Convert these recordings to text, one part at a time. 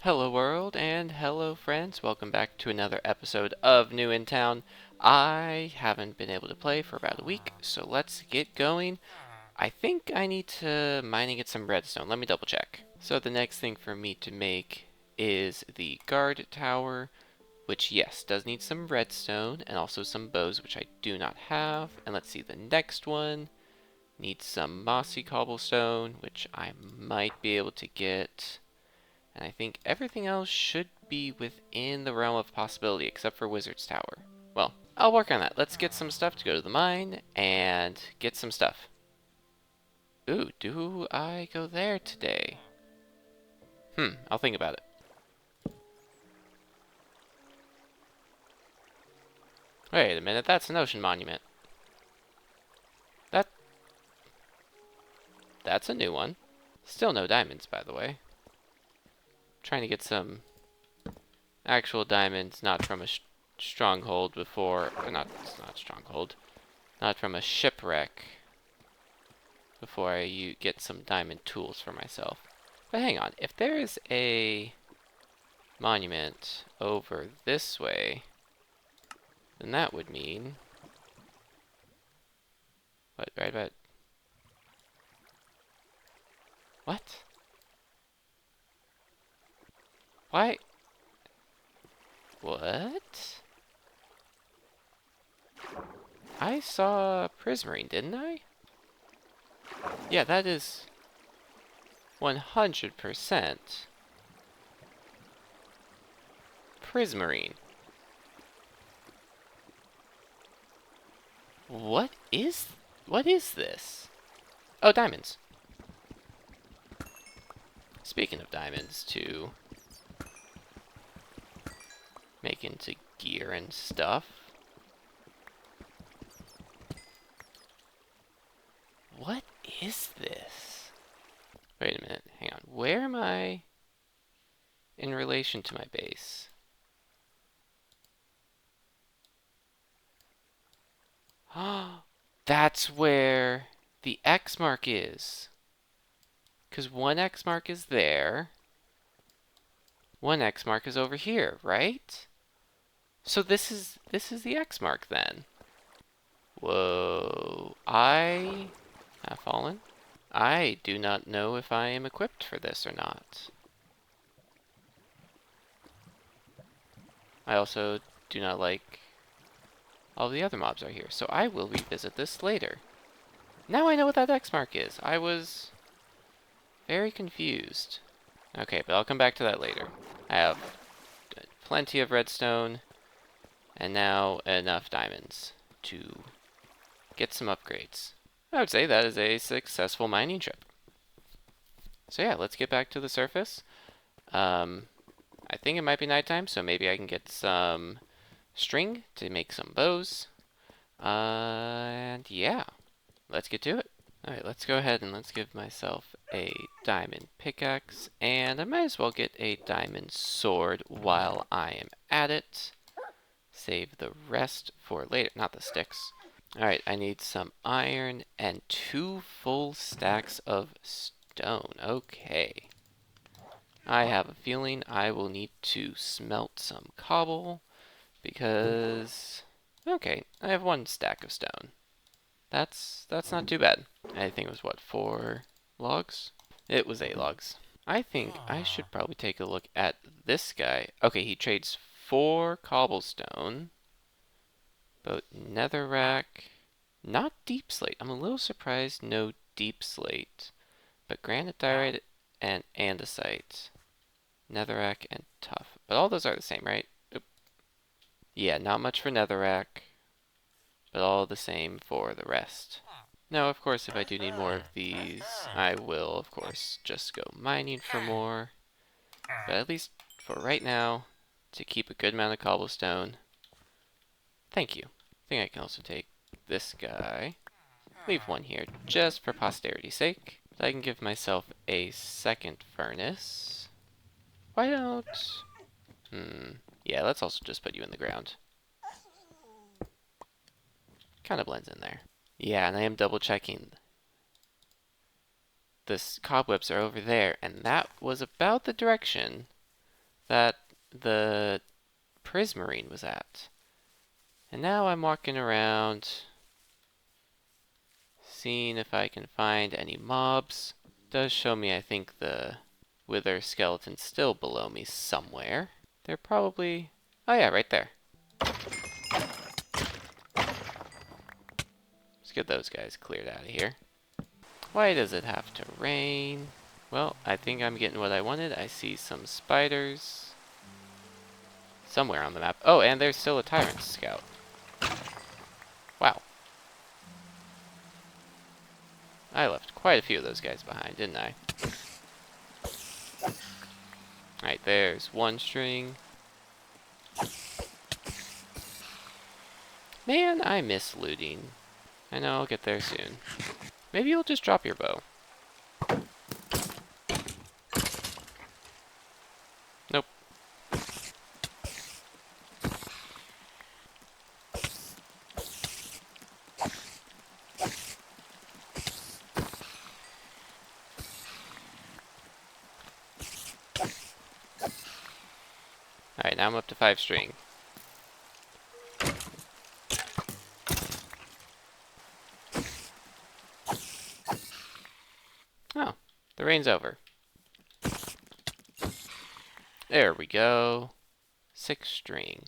Hello world and hello friends, welcome back to another episode of New in Town. I haven't been able to play for about a week, so let's get going. I think I need to mine and get some redstone. Let me double check. So the next thing for me to make is the guard tower, which yes, does need some redstone and also some bows, which I do not have. And let's see, the next one needs some mossy cobblestone, which I might be able to get. And I think everything else should be within the realm of possibility, except for Wizard's Tower. Well, I'll work on that. Let's get some stuff to go to the mine and get some stuff. Ooh, do I go there today? I'll think about it. Wait a minute, that's an ocean monument. That... That's a new one. Still no diamonds, by the way. Trying to get some actual diamonds, not from a stronghold before... Or not stronghold. Not from a shipwreck. Before I get some diamond tools for myself. But hang on, if there is a monument over this way, then that would mean... What, right about... What? Why? What? I saw Prismarine, didn't I? Yeah, that is 100% Prismarine. What is this? Oh, diamonds. Speaking of diamonds, to make into gear and stuff. What is this? Wait a minute, hang on. Where am I in relation to my base? That's where the X mark is. Because one X mark is there. One X mark is over here, right? So this is the X mark then. Whoa. I have fallen. I do not know if I am equipped for this or not. I also do not like all the other mobs are here, so I will revisit this later. Now I know what that X mark is. I was very confused. Okay, but I'll come back to that later. I have plenty of redstone, and now enough diamonds to get some upgrades. I would say that is a successful mining trip. So yeah, let's get back to the surface. I think it might be nighttime, so maybe I can get some string to make some bows. And yeah, let's get to it. Alright, let's go ahead and let's give myself a diamond pickaxe, and I might as well get a diamond sword while I am at it. Save the rest for later, not the sticks. Alright, I need some iron and 2 full stacks of stone. Okay. I have a feeling I will need to smelt some cobble because... Okay, I have 1 stack of stone. That's not too bad. I think it was, what, 4 logs? It was 8 logs. I think I should probably take a look at this guy. Okay, he trades 4 cobblestone. But netherrack, not deep slate. I'm a little surprised no deep slate. But granite diorite and andesite. Netherrack and tough. But all those are the same, right? Oop. Yeah, not much for netherrack. But all the same for the rest. Now, of course, if I do need more of these, I will, of course, just go mining for more. But at least for right now, to keep a good amount of cobblestone. Thank you. I think I can also take this guy. Leave 1 here just for posterity's sake. But I can give myself a second furnace. Why don't... Yeah, let's also just put you in the ground. Kind of blends in there. Yeah, and I am double checking. The cobwebs are over there, and that was about the direction that the prismarine was at. And now I'm walking around, seeing if I can find any mobs. It does show me, I think, the wither skeleton's still below me somewhere. They're probably... Oh yeah, right there. Let's get those guys cleared out of here. Why does it have to rain? Well, I think I'm getting what I wanted. I see some spiders somewhere on the map. Oh, and there's still a tyrant scout. Wow. I left quite a few of those guys behind, didn't I? Alright, there's one string. Man, I miss looting. I know I'll get there soon. Maybe you'll just drop your bow. Nope. Alright, now I'm up to 5 string. Oh, the rain's over. There we go. 6 string.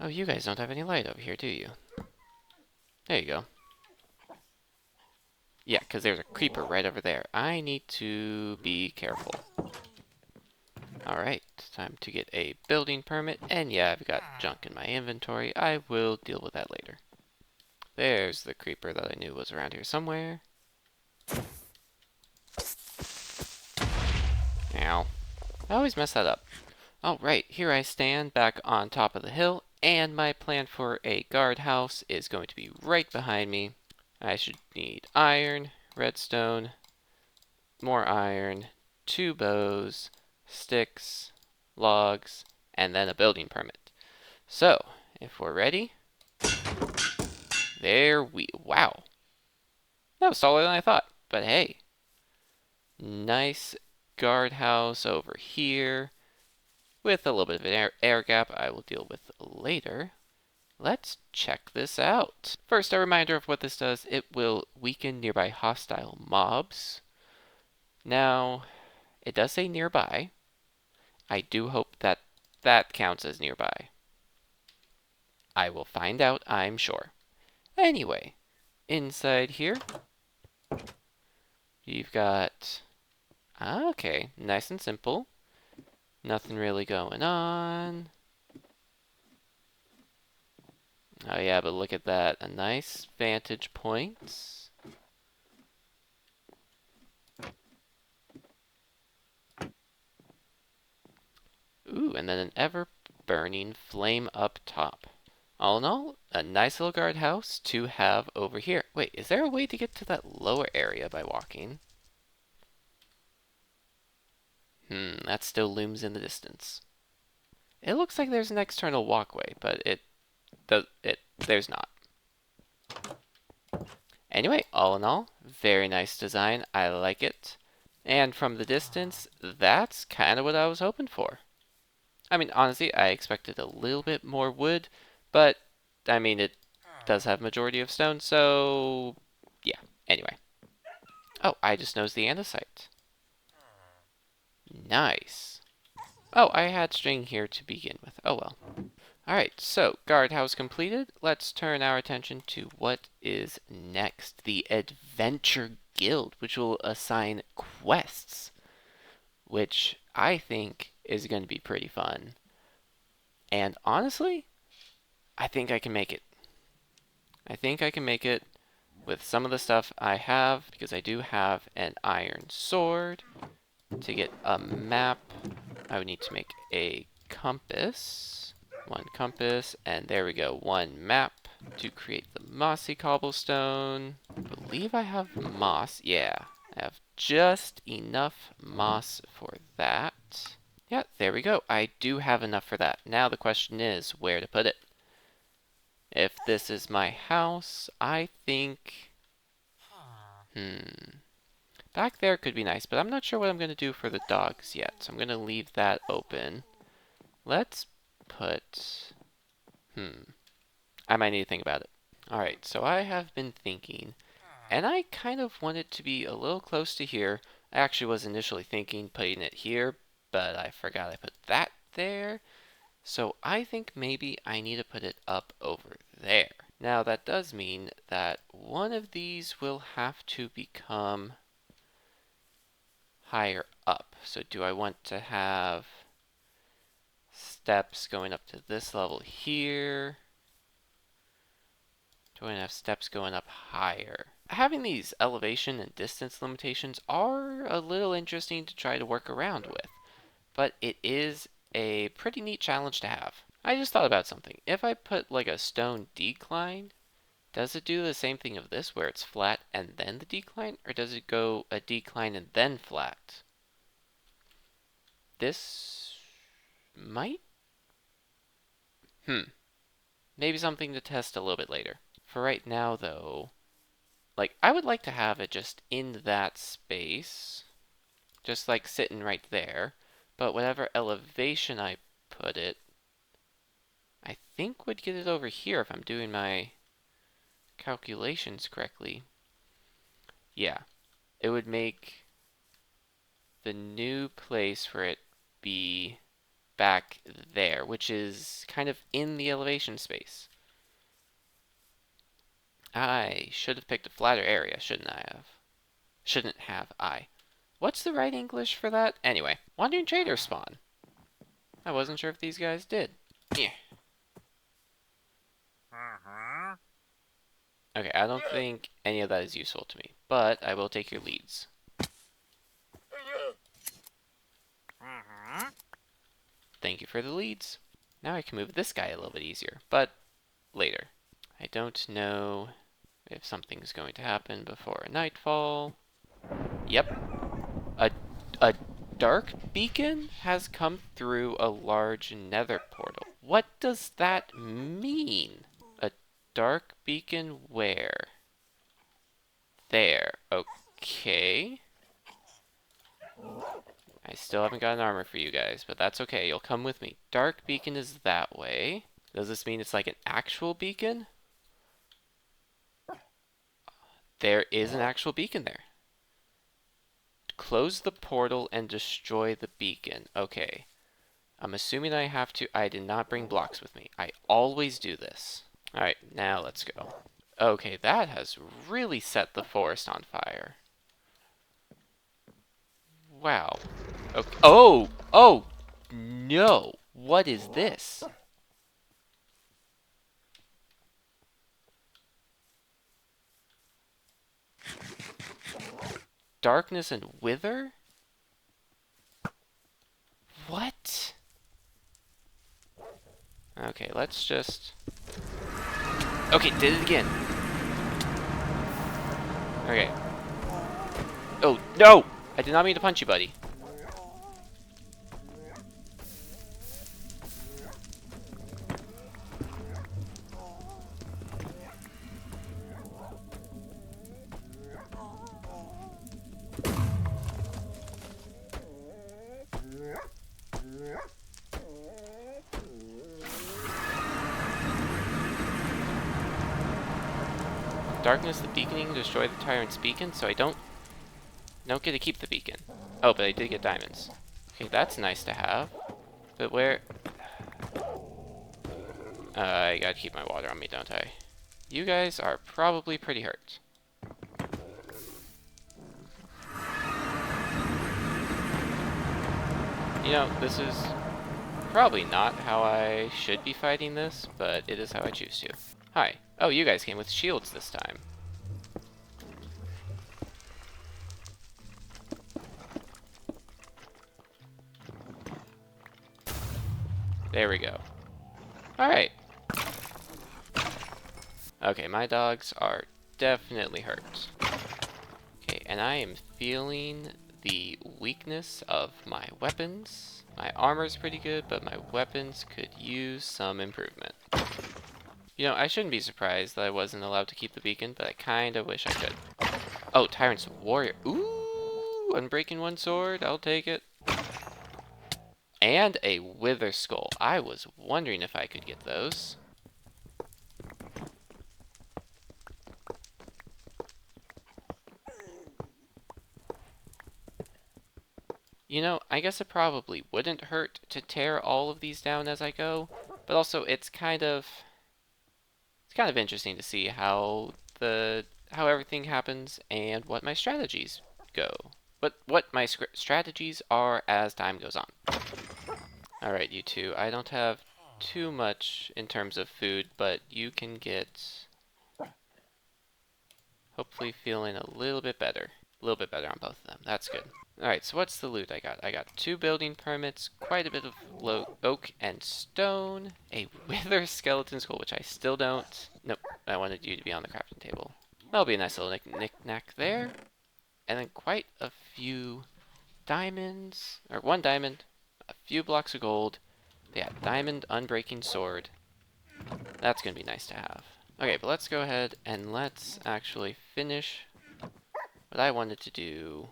Oh, you guys don't have any light over here, do you? There you go. Yeah, because there's a creeper right over there. I need to be careful. Alright, time to get a building permit. And yeah, I've got junk in my inventory. I will deal with that later. There's the creeper that I knew was around here somewhere. Ow. I always mess that up. Alright, here I stand back on top of the hill. And my plan for a guardhouse is going to be right behind me. I should need iron, redstone, more iron, 2 bows, sticks, logs, and then a building permit. So, if we're ready, wow. That was taller than I thought, but hey. Nice guardhouse over here, with a little bit of an air gap I will deal with later. Let's check this out. First, a reminder of what this does. It will weaken nearby hostile mobs. Now, it does say nearby. I do hope that that counts as nearby. I will find out, I'm sure. Anyway, inside here, you've got... Okay, nice and simple. Nothing really going on. Oh yeah, but look at that. A nice vantage point. Ooh, and then an ever-burning flame up top. All in all, a nice little guardhouse to have over here. Wait, is there a way to get to that lower area by walking? That still looms in the distance. It looks like there's an external walkway, but there's not. Anyway, all in all, very nice design. I like it. And from the distance, that's kind of what I was hoping for. I mean, honestly, I expected a little bit more wood, but, I mean, it does have majority of stone, so, yeah. Anyway. Oh, I just noticed the andesite. Nice. Oh, I had string here to begin with. Oh well. Alright, so guardhouse completed. Let's turn our attention to what is next. The Adventure Guild, which will assign quests, which I think is going to be pretty fun. And honestly, I think I can make it. I think I can make it with some of the stuff I have, because I do have an iron sword. To get a map, I would need to make a compass. 1 compass, and there we go, 1 map to create the mossy cobblestone. I believe I have moss. Yeah, I have just enough moss for that. Yeah, there we go. I do have enough for that. Now the question is where to put it. If this is my house, I think... Back there could be nice, but I'm not sure what I'm going to do for the dogs yet, so I'm going to leave that open. Let's put... I might need to think about it. Alright, so I have been thinking, and I kind of want it to be a little close to here. I actually was initially thinking putting it here, but I forgot I put that there. So I think maybe I need to put it up over there. Now that does mean that one of these will have to become higher up. So do I want to have steps going up to this level here? Do I want to have steps going up higher? Having these elevation and distance limitations are a little interesting to try to work around with, but it is a pretty neat challenge to have. I just thought about something. If I put like a stone decline, does it do the same thing of this where it's flat and then the decline, or does it go a decline and then flat? This might? Maybe something to test a little bit later. For right now though, like I would like to have it just in that space, just like sitting right there, but whatever elevation I put it, I think would get it over here if I'm doing my calculations correctly. Yeah, it would make the new place for it be back there, which is kind of in the elevation space. I should have picked a flatter area, shouldn't I have? Shouldn't have I? What's the right English for that? Anyway, wandering trader spawn. I wasn't sure if these guys did. Yeah. Okay, I don't think any of that is useful to me, but I will take your leads. Thank you for the leads. Now I can move this guy a little bit easier, but later. I don't know if something's going to happen before nightfall. Yep. A dark beacon has come through a large nether portal. What does that mean? A dark beacon where? There. Okay. I still haven't got an armor for you guys, but that's okay. You'll come with me. Dark beacon is that way. Does this mean it's like an actual beacon? There is an actual beacon there. Close the portal and destroy the beacon. Okay. I'm assuming I have to... I did not bring blocks with me. I always do this. Alright, now let's go. Okay, that has really set the forest on fire. Wow. Okay. Oh! Oh! No! What is this? Darkness and wither? What? Okay, let's just... Okay, did it again. Okay. Oh, no! I did not mean to punch you, buddy. Darkness, the beaconing, destroy the tyrant's beacon, so I don't get to keep the beacon. Oh, but I did get diamonds. Okay, that's nice to have. But where... I gotta keep my water on me, don't I? You guys are probably pretty hurt. You know, this is probably not how I should be fighting this, but it is how I choose to. Hi. Oh, you guys came with shields this time. There we go. Alright. Okay, my dogs are definitely hurt. Okay, and I am feeling the weakness of my weapons. My armor's pretty good, but my weapons could use some improvement. You know, I shouldn't be surprised that I wasn't allowed to keep the beacon, but I kinda wish I could. Oh, Tyrant's Warrior. Ooh! Unbreaking one sword, I'll take it. And a wither skull. I was wondering if I could get those. You know, I guess it probably wouldn't hurt to tear all of these down as I go, but also it's kind of interesting to see how everything happens and what my strategies go. What my strategies are as time goes on. All right, you two. I don't have too much in terms of food, but you can get hopefully feeling a little bit better. A little bit better on both of them. That's good. Alright, so what's the loot I got? I got 2 building permits, quite a bit of oak and stone, a wither skeleton skull, which I still don't. Nope, I wanted you to be on the crafting table. That'll be a nice little knick-knack there. And then quite a few diamonds, or 1 diamond, a few blocks of gold. Yeah, diamond unbreaking sword. That's gonna be nice to have. Okay, but let's go ahead and let's actually finish what I wanted to do.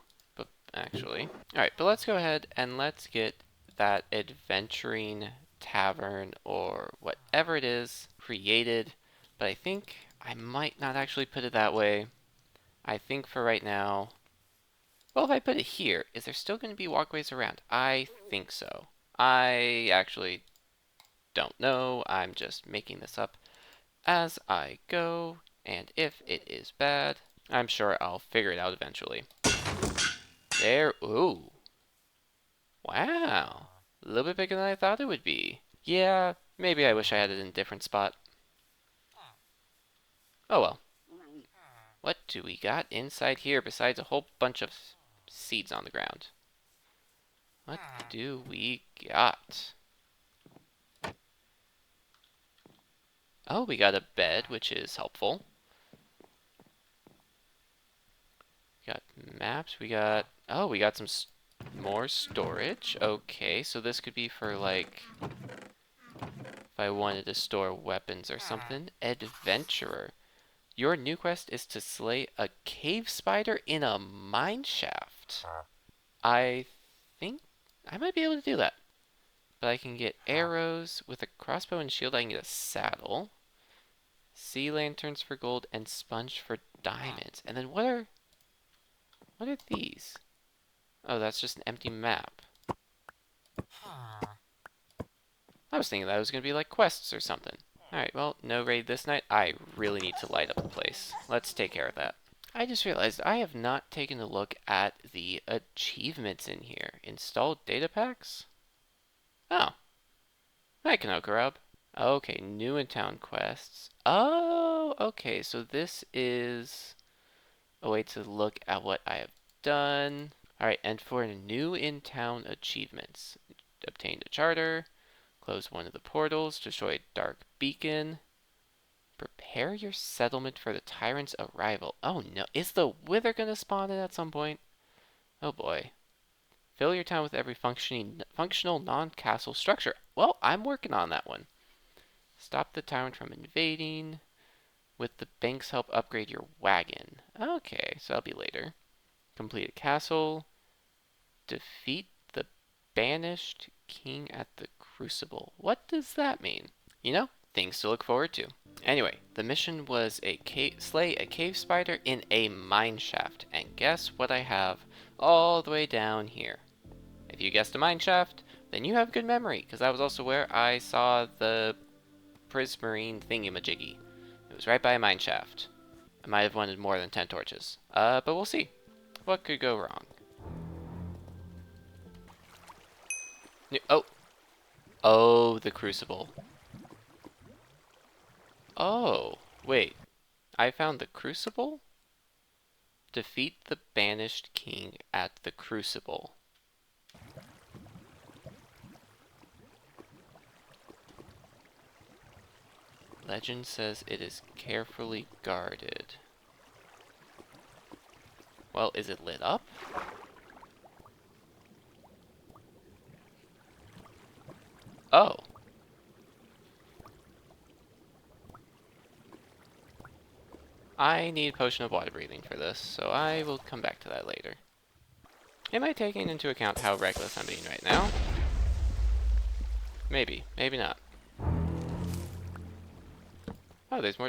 Actually. Alright, but let's go ahead and let's get that adventuring tavern or whatever it is created. But I think I might not actually put it that way. I think for right now, well, if I put it here, is there still going to be walkways around? I think so. I actually don't know. I'm just making this up as I go. And if it is bad, I'm sure I'll figure it out eventually. There, ooh. Wow. A little bit bigger than I thought it would be. Yeah, maybe I wish I had it in a different spot. Oh well. What do we got inside here besides a whole bunch of seeds on the ground? What do we got? Oh, we got a bed, which is helpful. We got maps, we got... Oh, we got some more storage. Okay, so this could be for, like, if I wanted to store weapons or something. Adventurer. Your new quest is to slay a cave spider in a mine shaft. I think I might be able to do that. But I can get arrows with a crossbow and shield. I can get a saddle. Sea lanterns for gold and sponge for diamonds. And then what are these? Oh, that's just an empty map. I was thinking that was going to be like quests or something. Alright, well, no raid this night. I really need to light up the place. Let's take care of that. I just realized I have not taken a look at the achievements in here. Installed data packs? Oh. Hi, kanokarob. Okay, new in town quests. Oh, okay, so this is a way to look at what I have done. Alright, and for new in town achievements, obtained a charter, close one of the portals, destroy a dark beacon, prepare your settlement for the tyrant's arrival. Oh no, is the wither gonna spawn in at some point? Oh boy. Fill your town with every functional non-castle structure. Well, I'm working on that one. Stop the tyrant from invading. With the bank's help, upgrade your wagon. Okay, so that'll be later. Complete a castle. Defeat the banished king at the crucible. What does that mean? You know, things to look forward to. Anyway, the mission was slay a cave spider in a mine shaft. And guess what I have all the way down here? If you guessed a mine shaft, then you have good memory, because that was also where I saw the prismarine thingamajiggy. It was right by a mine shaft. I might have wanted more than 10 torches. But we'll see. What could go wrong? Oh! Oh, the crucible. Oh, wait. I found the crucible? Defeat the banished king at the crucible. Legend says it is carefully guarded. Well, is it lit up? Oh. I need a potion of water breathing for this, so I will come back to that later. Am I taking into account how reckless I'm being right now? Maybe. Maybe not. Oh, there's more.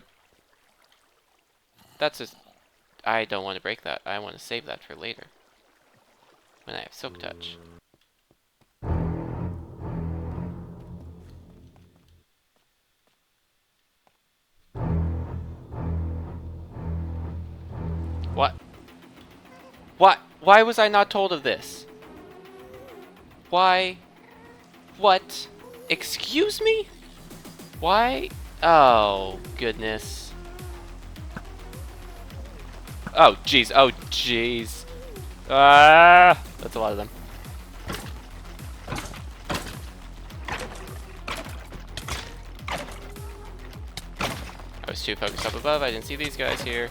That's just... I don't want to break that. I want to save that for later. When I have Silk Touch. What? What? Why was I not told of this? Why? What? Excuse me? Why? Oh, goodness. Oh, jeez. Oh, jeez. Ah! That's a lot of them. I was too focused up above. I didn't see these guys here.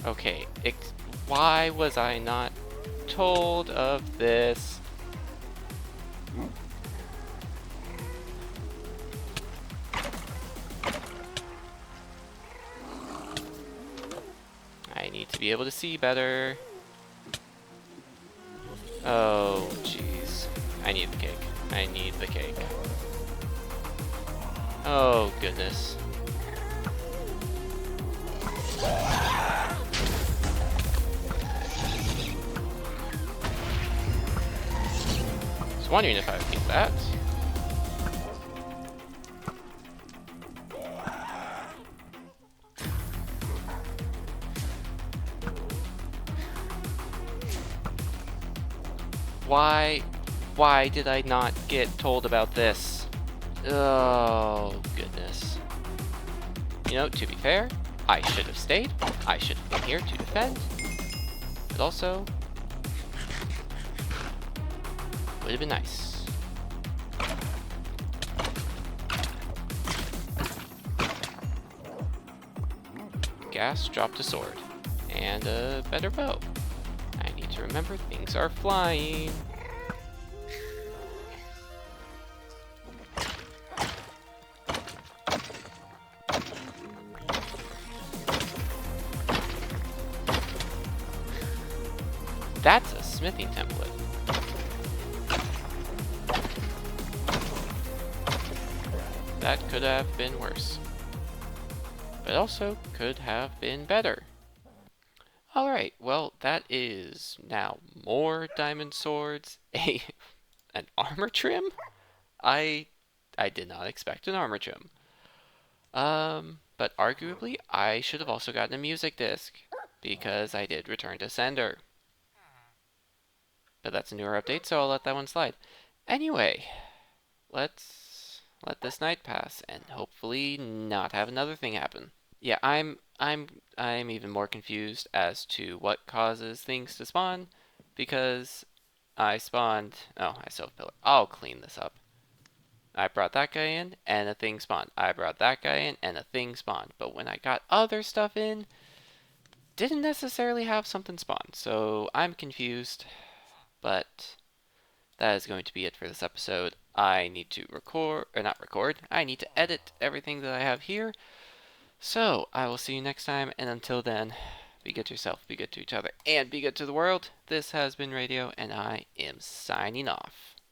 Okay. Why was I not told of this? I need to be able to see better. Oh, jeez. I need the cake. I need the cake. Oh, goodness. I was wondering if I would get that. Why did I not get told about this? Oh, goodness. You know, to be fair, I should have stayed. I should have been here to defend. But also, would have been nice. Gas dropped a sword. And a better bow. I need to remember things are flying. That's a smithing template. That could have been worse. But also could have been better. Alright, well, that is now more diamond swords. An armor trim? I did not expect an armor trim. But arguably, I should have also gotten a music disc, because I did return to sender. But that's a newer update, so I'll let that one slide. Anyway, let's let this night pass, and hopefully not have another thing happen. Yeah, I'm even more confused as to what causes things to spawn, because I spawned... Oh, I still have a pillar. I'll clean this up. I brought that guy in, and a thing spawned. I brought that guy in, and a thing spawned. But when I got other stuff in, didn't necessarily have something spawn. So I'm confused, but that is going to be it for this episode. I need to record, or not record, I need to edit everything that I have here. So I will see you next time, and until then, be good to yourself, be good to each other, and be good to the world. This has been Radio, and I am signing off.